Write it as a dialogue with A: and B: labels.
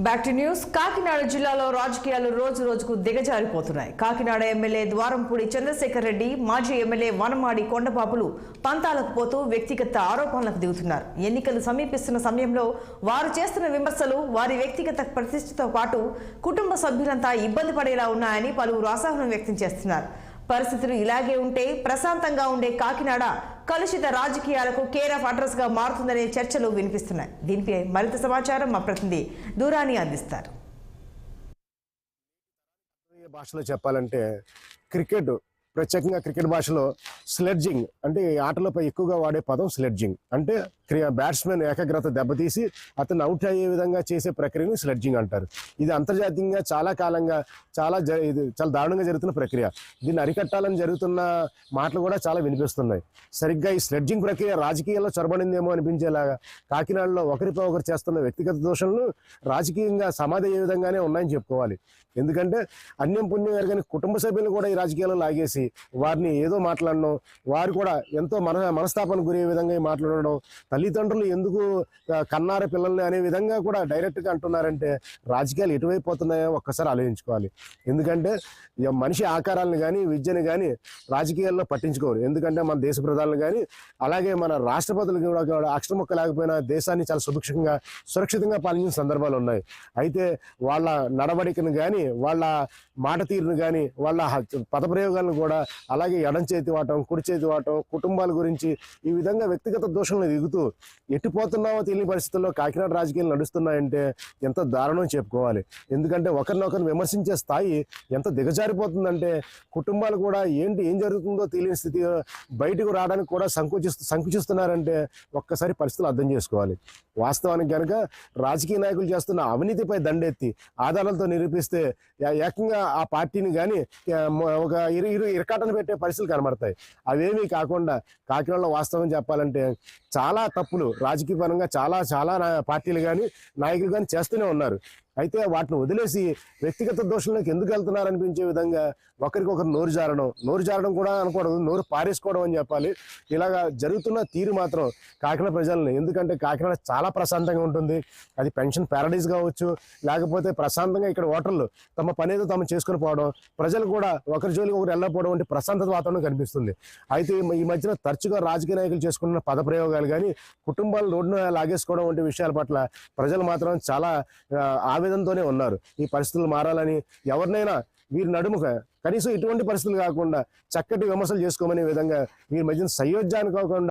A: Back to news. Kakinada జిల్లాలో రాజకీయాలు రోజు రోజుకు దిగజారిపోతున్నాయి. కాకినాడ ఎమ్మెల్యే ద్వారంపూడి చంద్రశేఖర్ రెడ్డి, మాజీ ఎమ్మెల్యే వనమాడి కొండబాబులు పంతాలకు పోతూ వ్యక్తిగత ఆరోపణలకు దిగుతున్నారు. ఎన్నికలు సమీపిస్తున్న సమయంలో వారు చేస్తున్న విమర్శలు వారి వ్యక్తిగత ప్రతిష్టతో పాటు కుటుంబ సభ్యులంతా ఇబ్బంది పడేలా ఉన్నాయని పలువురు అసహనం వ్యక్తం చేస్తున్నారు. పరిస్థితులు ఇలాగే ఉంటే ప్రశాంతంగా ఉండే కాకినాడ కలుషిత రాజకీయాలకు కేర్ ఆఫ్ అడ్రస్ గా మారుతుందనే చర్చలు వినిపిస్తున్నాయి. దీనిపై మరింత సమాచారం మా ప్రతినిధి దూరాని అందిస్తారు.
B: భాషలో చెప్పాలంటే క్రికెట్, ప్రత్యేకంగా క్రికెట్ భాషలో స్లెడ్జింగ్ అంటే ఆటలపై ఎక్కువగా వాడే పదం స్లెడ్జింగ్. అంటే బ్యాట్స్మెన్ ఏకాగ్రత దెబ్బతీసి అతను అవుట్ అయ్యే విధంగా చేసే ప్రక్రియని స్లెడ్జింగ్ అంటారు. ఇది అంతర్జాతీయంగా చాలా కాలంగా చాలా దారుణంగా జరుగుతున్న ప్రక్రియ. దీన్ని అరికట్టాలని జరుగుతున్న మాటలు కూడా చాలా వినిపిస్తున్నాయి. సరిగ్గా ఈ స్లెడ్జింగ్ ప్రక్రియ రాజకీయాల్లో చొరబడిందేమో అనిపించేలాగా కాకినాడలో ఒకరిపై ఒకరు చేస్తున్న వ్యక్తిగత దోషణలు రాజకీయంగా సమాధి అయ్యే విధంగానే ఉన్నాయని చెప్పుకోవాలి. ఎందుకంటే అన్యం పుణ్యం ఎరగని కుటుంబ సభ్యులు కూడా ఈ రాజకీయాల్లో లాగేసి వారిని ఏదో మాట్లాడడం, వారు కూడా ఎంతో మనస్తాపానికి గురయ్యే విధంగా మాట్లాడడం, తల్లిదండ్రులు ఎందుకు కన్నార పిల్లల్ని అనే విధంగా కూడా డైరెక్ట్గా అంటున్నారంటే రాజకీయాలు ఎటువైపు పోతున్నాయో ఒక్కసారి ఆలోచించుకోవాలి. ఎందుకంటే మనిషి ఆకారాలను కానీ విద్యను కానీ రాజకీయాల్లో పట్టించుకోరు. ఎందుకంటే మన దేశ ప్రధానులు కానీ అలాగే మన రాష్ట్రపతులు కూడా అక్షరముక్క లేకపోయినా దేశాన్ని చాలా సుభిక్షంగా సురక్షితంగా పాలించిన సందర్భాలు ఉన్నాయి. అయితే వాళ్ళ నడవడికను కానీ వాళ్ళ మాట తీరును కానీ వాళ్ళ పదప్రయోగాలను కూడా అలాగే ఎడం చేతి వాటం కుడి చేతి వాటం కుటుంబాల గురించి ఈ విధంగా వ్యక్తిగత దోషంలో దిగుతూ ఎట్టిపోతున్నామో తెలియని పరిస్థితుల్లో కాకినాడ రాజకీయాలు నడుస్తున్నాయంటే ఎంత దారుణం చెప్పుకోవాలి. ఎందుకంటే ఒకరినొకరిని విమర్శించే స్థాయి ఎంత దిగజారిపోతుందంటే కుటుంబాలు కూడా ఏం జరుగుతుందో తెలియని స్థితి బయటకు రావడానికి కూడా సంకుచిస్తున్నారంటే ఒక్కసారి పరిస్థితులు అర్థం చేసుకోవాలి. వాస్తవానికి కనుక రాజకీయ నాయకులు చేస్తున్న అవినీతిపై దండెత్తి ఆధారాలతో నిరూపిస్తే ఏకంగా ఆ పార్టీని కానీ ఒక ఇరకాటను పెట్టే పరిస్థితులు కనబడతాయి. అవేమీ కాకుండా కాకినాడలో వాస్తవం చెప్పాలంటే చాలా తప్పులు రాజకీయ పరంగా చాలా పార్టీలు కానీ నాయకులు కానీ చేస్తూనే ఉన్నారు. అయితే వాటిని వదిలేసి వ్యక్తిగత దోషంలోకి ఎందుకు వెళ్తున్నారు అనిపించే విధంగా ఒకరికొకరు నోరు జారడం కూడా అనకూడదు, నోరు పారేసుకోవడం అని చెప్పాలి. ఇలాగా జరుగుతున్న తీరు మాత్రం కాకినాడ ప్రజల్ని, ఎందుకంటే కాకినాడ చాలా ప్రశాంతంగా ఉంటుంది. అది పెన్షన్ ప్యారడైజ్ కావచ్చు, లేకపోతే ప్రశాంతంగా ఇక్కడ ఓటర్లు తమ పనేదో తమ చేసుకుని పోవడం, ప్రజలు కూడా ఒకరి జోలికి ఒకరు వెళ్ళకపోవడం వంటి ప్రశాంతత వాతావరణం కనిపిస్తుంది. అయితే ఈ మధ్యన తరచుగా రాజకీయ నాయకులు చేసుకున్న పదప్రయోగాలు కానీ కుటుంబాలు రోడ్డును లాగేసుకోవడం వంటి విషయాల పట్ల ప్రజలు మాత్రం చాలా ఆవేదనతోనే ఉన్నారు. ఈ పరిస్థితులు మారాలని ఎవరినైనా వీరి నడుముక కనీసం ఇటువంటి పరిస్థితులు కాకుండా చక్కటి విమర్శలు చేసుకోమనే విధంగా వీరి మధ్యన సయోధ్యాన్ని కాకుండా